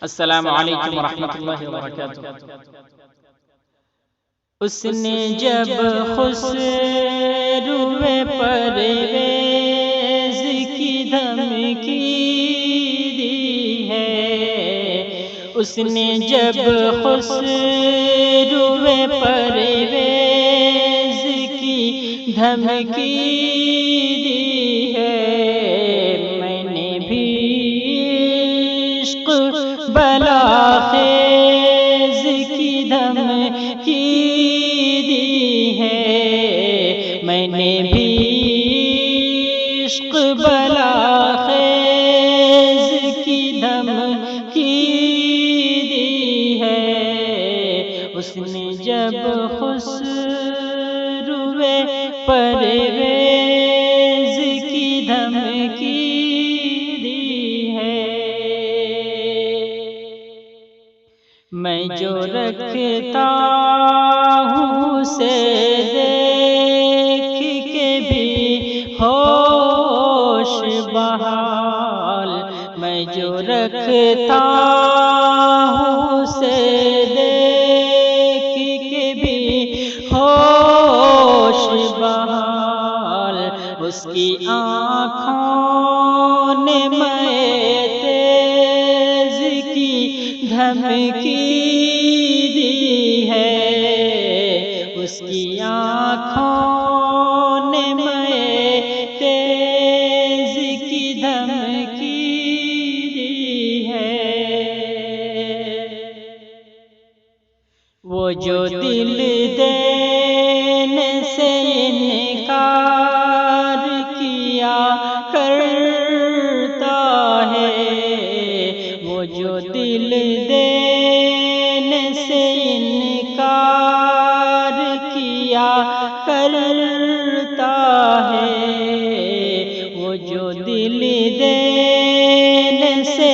السلام علیکم ورحمۃ اللہ وبرکاتہ۔ اس نے جب خسرو پرویز کی دھمکی دی ہے، اس نے جب خسرو پرویز کی دھمکی دی ہے، میں نے بھی عشق بلاخیز کی دھمکی دی ہے، میں نے بھی عشق بلاخیز کی دھمکی دی ہے، اس نے جب خسرو پرویز کی دھمکی دی ہے۔ میں جو رکھتا ہوں اسے دیکھ کے بھی ہوش بحال، میں جو رکھتا ہوں اسے دیکھ کے بھی ہوش بحال، اس کی آنکھوں نے میں تیز کی دھمکی دی ہے، اس کی آنکھوں نے میں تیز کی دھمکی دی ہے۔ وہ جو دل دینے سے انکار کیا کرتا ہے، وہ جو دل دینے سے انکار کیا کرتا ہے، وہ جو دل دینے سے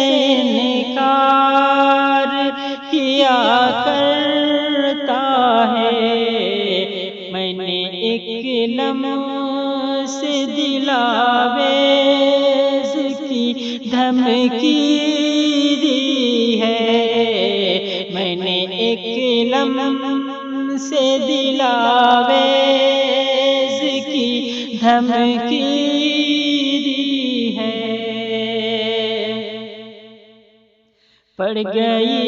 انکار کیا کرتا ہے، میں نے ایک لمحہ سے دلاویز کی دھمکی دی ہے، میں نے ایک لمحہ سے دلاویز کی دھمکی دی ہے۔ پڑ گئی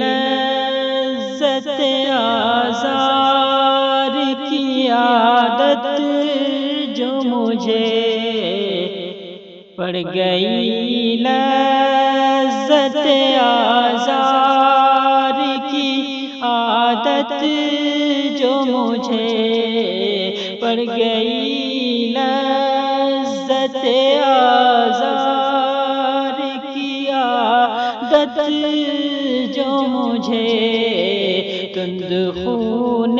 لذت آزار کی عادت جو مجھے، پڑ گئی لذت آزار کی عادت جو مجھے، پڑ گئی لذت آزار کی عادت جو مجھے، تند خون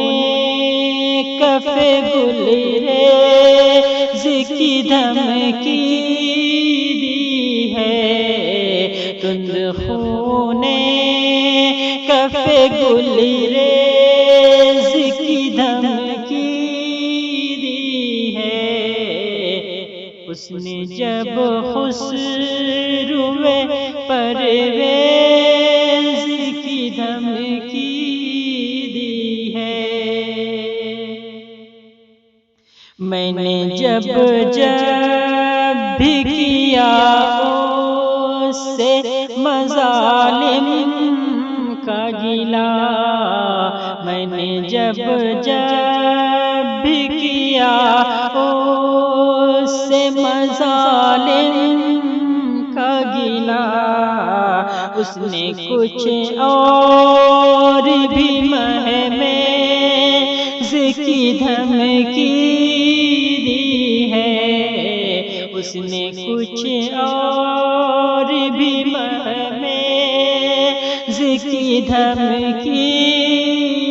کف گلریز کی دھمکی دی ہے، تند خون کف گلریز کی دھمکی دی ہے، اس نے جب خسرو پرویز کی دھمکی دی ہے۔ میں نے جب بھی کیا اس سے مظالم کا گلہ، میں نے جب بھی کیا اس سے مظالم کا گلہ، اس نے کچھ اور بھی مہمیز کی دھمکی دی ہے، اس نے کچھ اور بھی مہمیز کی دھمکی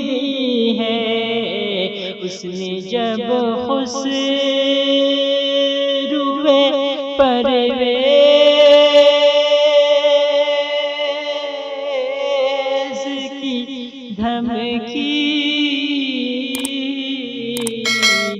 دی ہے، اس نے جب خسرو پرویز